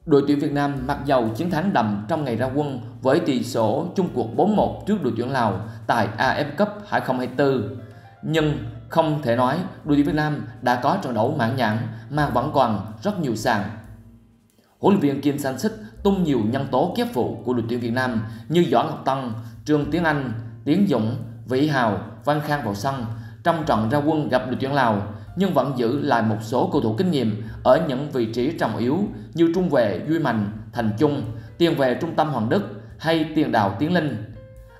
Đội tuyển Việt Nam mặc dầu chiến thắng đậm trong ngày ra quân với tỷ số chung cuộc 4-1 trước đội tuyển Lào tại AF Cup 2024. Nhưng không thể nói đội tuyển Việt Nam đã có trận đấu mãn nhãn mà vẫn còn rất nhiều sàn. Huấn luyện viên Kim Sang-sik tung nhiều nhân tố kép phụ của đội tuyển Việt Nam như Võ Ngọc Tân, Trương Tiến Anh, Tiến Dũng, Vĩ Hào, Văn Khang vào sân trong trận ra quân gặp đội tuyển Lào, nhưng vẫn giữ lại một số cầu thủ kinh nghiệm ở những vị trí trọng yếu như trung vệ Duy Mạnh, Thành Trung, tiền vệ trung tâm Hoàng Đức hay tiền đạo Tiến Linh.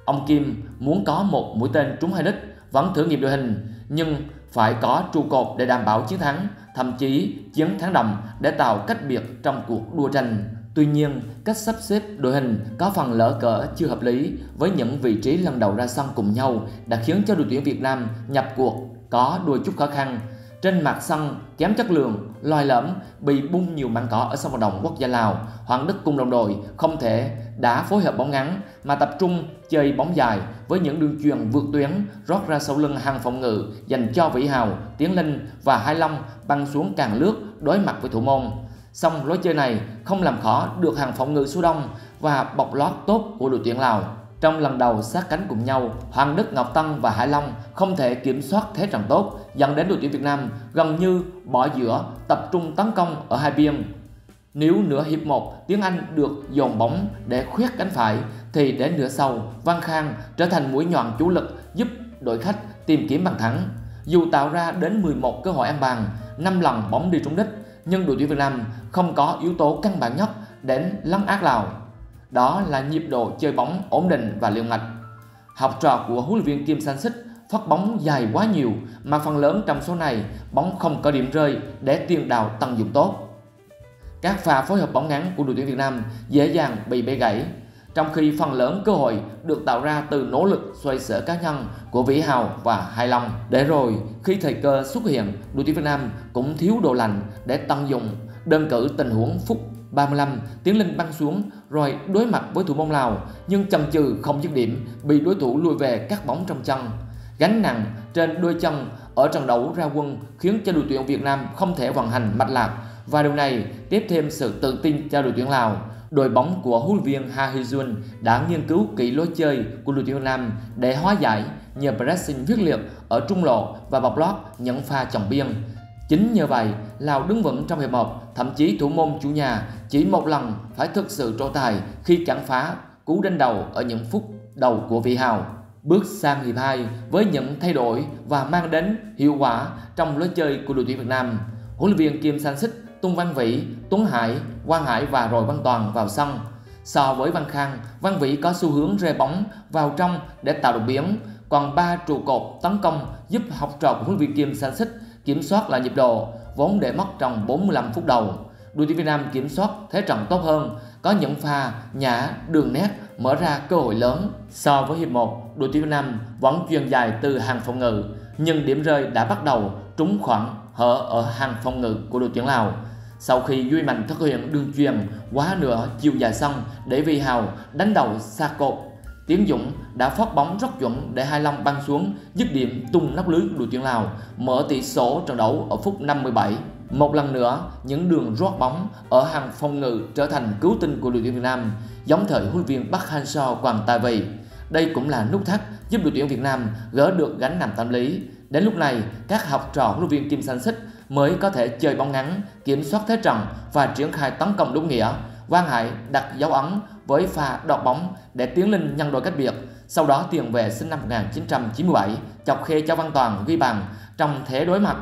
Ông Kim muốn có một mũi tên trúng hai đích, vẫn thử nghiệm đội hình nhưng phải có trụ cột để đảm bảo chiến thắng, thậm chí chiến thắng đậm để tạo cách biệt trong cuộc đua tranh. Tuy nhiên, cách sắp xếp đội hình có phần lỡ cỡ chưa hợp lý với những vị trí lần đầu ra sân cùng nhau đã khiến cho đội tuyển Việt Nam nhập cuộc có đôi chút khó khăn. Trên mặt sân kém chất lượng, lòi lõm, bị bung nhiều mảng cỏ ở sân vận động quốc gia Lào, Hoàng Đức cùng đồng đội không thể đã phối hợp bóng ngắn mà tập trung chơi bóng dài với những đường chuyền vượt tuyến rót ra sau lưng hàng phòng ngự dành cho Vĩ Hào, Tiến Linh và Hải Long băng xuống càng lướt đối mặt với thủ môn. Song lối chơi này không làm khó được hàng phòng ngự số đông và bọc lót tốt của đội tuyển Lào. Trong lần đầu sát cánh cùng nhau, Hoàng Đức, Ngọc Tân và Hải Long không thể kiểm soát thế trận tốt, dẫn đến đội tuyển Việt Nam gần như bỏ giữa, tập trung tấn công ở hai biên. Nếu nửa hiệp 1 Tiến Anh được dồn bóng để khoét cánh phải, thì đến nửa sau Văn Khang trở thành mũi nhọn chủ lực giúp đội khách tìm kiếm bàn thắng. Dù tạo ra đến 11 cơ hội ăn bàn, 5 lần bóng đi trúng đích, nhưng đội tuyển Việt Nam không có yếu tố căn bản nhất đến lấn át Lào. Đó là nhịp độ chơi bóng ổn định và liền mạch. Học trò của huấn luyện viên Kim Sang-sik phát bóng dài quá nhiều mà phần lớn trong số này bóng không có điểm rơi để tiền đạo tận dụng tốt. Các pha phối hợp bóng ngắn của đội tuyển Việt Nam dễ dàng bị bẻ gãy, trong khi phần lớn cơ hội được tạo ra từ nỗ lực xoay sở cá nhân của Vĩ Hào và Hải Long. Để rồi khi thời cơ xuất hiện, đội tuyển Việt Nam cũng thiếu độ lành để tận dụng. Đơn cử tình huống phút 35, Tiến Linh băng xuống rồi đối mặt với thủ môn Lào nhưng chần chừ không dứt điểm, bị đối thủ lùi về cắt bóng trong chân. Gánh nặng trên đôi chân ở trận đấu ra quân khiến cho đội tuyển Việt Nam không thể vận hành mạch lạc, và điều này tiếp thêm sự tự tin cho đội tuyển Lào. Đội bóng của huấn luyện viên Ha Hee-jun đã nghiên cứu kỹ lối chơi của đội tuyển Việt Nam để hóa giải nhờ pressing quyết liệt ở trung lộ và bọc lót những pha chồng biên. Chính nhờ vậy, Lào đứng vững trong hiệp 1, thậm chí thủ môn chủ nhà chỉ một lần phải thực sự trổ tài khi cản phá cú đánh đầu ở những phút đầu của Vĩ Hào. Bước sang hiệp 2 với những thay đổi và mang đến hiệu quả trong lối chơi của đội tuyển Việt Nam, huấn luyện viên Kim Sang-sik tung Văn Vĩ, Tuấn Hải, Quang Hải và rồi Văn Toàn vào sân. So với Văn Khang, Văn Vĩ có xu hướng rê bóng vào trong để tạo đột biến, còn 3 trụ cột tấn công giúp học trò của huấn luyện viên Kim Sang-sik kiểm soát lại nhịp độ vốn để mất trong 45 phút đầu. Đội tuyển Việt Nam kiểm soát thế trận tốt hơn, có những pha nhả đường nét mở ra cơ hội lớn. So với hiệp 1, đội tuyển Việt Nam vẫn chuyền dài từ hàng phòng ngự, nhưng điểm rơi đã bắt đầu trúng khoảng hở ở hàng phòng ngự của đội tuyển Lào. Sau khi Duy Mạnh thực hiện đường chuyền quá nửa chiều dài sân để Vĩ Hào đánh đầu xa cột, Tiến Dũng đã phát bóng rất chuẩn để Hải Long băng xuống dứt điểm tung nóc lưới của đội tuyển Lào, mở tỷ số trận đấu ở phút 57. Một lần nữa, những đường rót bóng ở hàng phòng ngự trở thành cứu tinh của đội tuyển Việt Nam, giống thời huấn luyện viên Park Hang-seo Quảng Tài Vì. Đây cũng là nút thắt giúp đội tuyển Việt Nam gỡ được gánh nặng tâm lý. Đến lúc này, các học trò huấn luyện viên Kim Sang-sik mới có thể chơi bóng ngắn, kiểm soát thế trận và triển khai tấn công đúng nghĩa. Quang Hải đặt dấu ấn với pha đọt bóng để Tiến Linh nhân đôi cách biệt. Sau đó tiền vệ sinh năm 1997 chọc khe cho Văn Toàn ghi bàn trong thế đối mặt.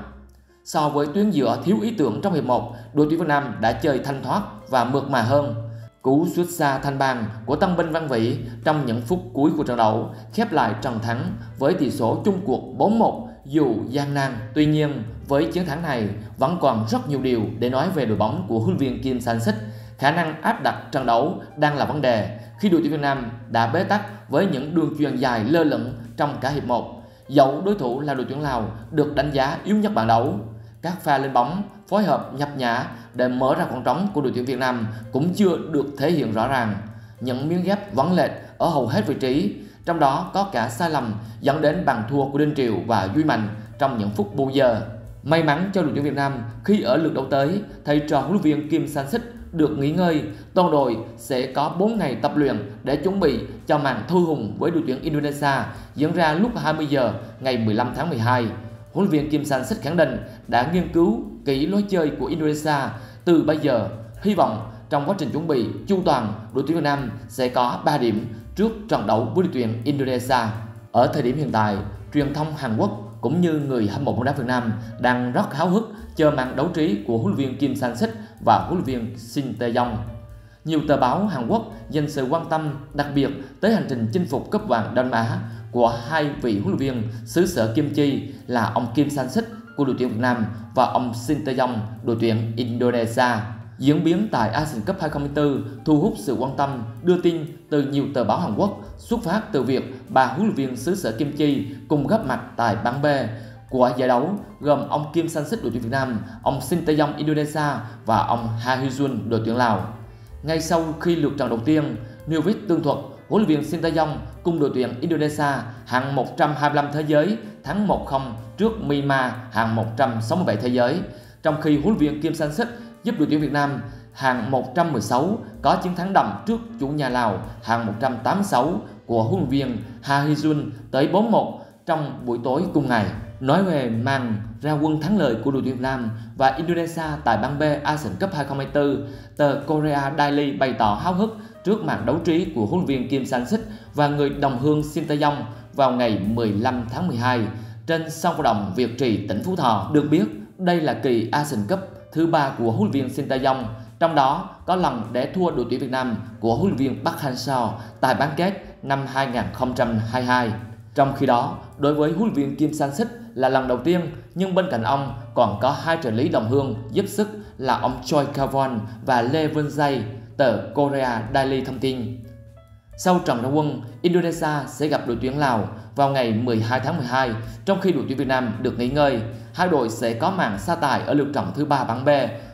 So với tuyến giữa thiếu ý tưởng trong hiệp 1, đội tuyển Việt Nam đã chơi thanh thoát và mượt mà hơn. Cú sút xa thanh bàn của tân binh Văn Vĩ trong những phút cuối của trận đấu khép lại trận thắng với tỷ số chung cuộc 4-1 dù gian nan. Tuy nhiên, với chiến thắng này vẫn còn rất nhiều điều để nói về đội bóng của huấn luyện viên Kim Sang-sik. Khả năng áp đặt trận đấu đang là vấn đề khi đội tuyển Việt Nam đã bế tắc với những đường chuyền dài lơ lửng trong cả hiệp 1. Dẫu đối thủ là đội tuyển Lào được đánh giá yếu nhất bảng đấu, các pha lên bóng, phối hợp nhập nhả để mở ra khoảng trống của đội tuyển Việt Nam cũng chưa được thể hiện rõ ràng. Những miếng ghép vắng lệch ở hầu hết vị trí, trong đó có cả sai lầm dẫn đến bàn thua của Đinh Triều và Duy Mạnh trong những phút bù giờ. May mắn cho đội tuyển Việt Nam khi ở lượt đấu tới, thầy trò huấn luyện viên Kim Sang-sik được nghỉ ngơi, toàn đội sẽ có 4 ngày tập luyện để chuẩn bị cho màn thôi hùng với đội tuyển Indonesia diễn ra lúc 20 giờ ngày 15 tháng 12. Huấn luyện viên Kim Sang-sik khẳng định đã nghiên cứu kỹ lối chơi của Indonesia từ bây giờ, hy vọng trong quá trình chuẩn bị chu toàn, đội tuyển Việt Nam sẽ có 3 điểm trước trận đấu với đội tuyển Indonesia. Ở thời điểm hiện tại, truyền thông Hàn Quốc cũng như người hâm mộ bóng đá Việt Nam đang rất háo hức chờ màn đấu trí của huấn luyện viên Kim Sang-sik và huấn luyện viên Shin Tae-yong. Nhiều tờ báo Hàn Quốc dành sự quan tâm đặc biệt tới hành trình chinh phục cúp vàng Đông Nam Á của hai vị huấn luyện viên xứ sở Kim Chi là ông Kim Sang-sik của đội tuyển Việt Nam và ông Shin Tae-yong đội tuyển Indonesia. Diễn biến tại Asian Cup 2024 thu hút sự quan tâm đưa tin từ nhiều tờ báo Hàn Quốc xuất phát từ việc ba huấn luyện viên xứ sở Kim Chi cùng góp mặt tại bảng B của giải đấu gồm ông Kim Sang-sik đội tuyển Việt Nam, ông Shin Tae-yong Indonesia và ông Ha Hyun đội tuyển Lào. Ngay sau khi lượt trận đầu tiên, News tường thuật huấn luyện viên Shin Tae-yong cùng đội tuyển Indonesia hạng 125 thế giới thắng 1-0 trước Myanmar hạng 167 thế giới, trong khi huấn luyện viên Kim Sang-sik giúp đội tuyển Việt Nam hạng 116 có chiến thắng đậm trước chủ nhà Lào hạng 186 của huấn luyện viên Ha Hyun tới 4-1 trong buổi tối cùng ngày. Nói về màn ra quân thắng lợi của đội tuyển Việt Nam và Indonesia tại bảng B Asian Cup 2024, tờ Korea Daily bày tỏ háo hức trước màn đấu trí của huấn luyện viên Kim Sang-sik và người đồng hương Shin Tae-yong vào ngày 15 tháng 12 trên sân vận động Việt Trì, tỉnh Phú Thọ. Được biết, đây là kỳ Asian Cup thứ 3 của huấn luyện viên Shin Tae-yong, trong đó có lần để thua đội tuyển Việt Nam của huấn luyện viên Park Hang-seo tại bán kết năm 2022. Trong khi đó, đối với huấn luyện viên Kim Sang-sik là lần đầu tiên, nhưng bên cạnh ông còn có hai trợ lý đồng hương giúp sức là ông Choi Kavon và Lee Won-jae, tờ Korea Daily thông tin. Sau trận ra quân, Indonesia sẽ gặp đội tuyển Lào vào ngày 12 tháng 12, trong khi đội tuyển Việt Nam được nghỉ ngơi. Hai đội sẽ có màn sa tài ở lượt trận thứ 3 bảng B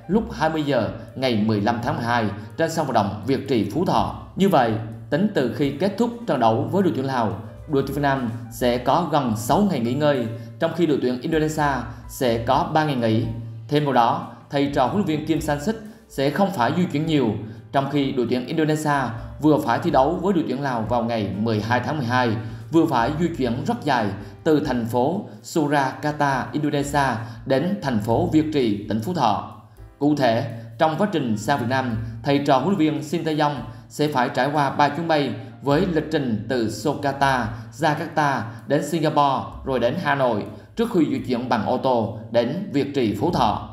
lúc 20 giờ ngày 15 tháng 12 trên sân vận động Việt Trì, Phú Thọ. Như vậy, tính từ khi kết thúc trận đấu với đội tuyển Lào, đội tuyển Việt Nam sẽ có gần 6 ngày nghỉ ngơi, trong khi đội tuyển Indonesia sẽ có 3 ngày nghỉ. Thêm vào đó, thầy trò huấn luyện viên Kim Sang-sik sẽ không phải di chuyển nhiều, trong khi đội tuyển Indonesia vừa phải thi đấu với đội tuyển Lào vào ngày 12 tháng 12, vừa phải di chuyển rất dài từ thành phố Surakarta, Indonesia đến thành phố Việt Trì, tỉnh Phú Thọ. Cụ thể, trong quá trình sang Việt Nam, thầy trò huấn luyện viên Shin Tae-yong sẽ phải trải qua 3 chuyến bay với lịch trình từ Surakarta, Jakarta đến Singapore rồi đến Hà Nội trước khi di chuyển bằng ô tô đến Việt Trì, Phú Thọ.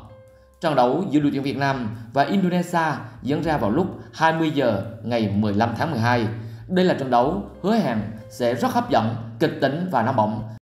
Trận đấu giữa đội tuyển Việt Nam và Indonesia diễn ra vào lúc 20 giờ ngày 15 tháng 12. Đây là trận đấu hứa hẹn sẽ rất hấp dẫn, kịch tính và nóng bỏng.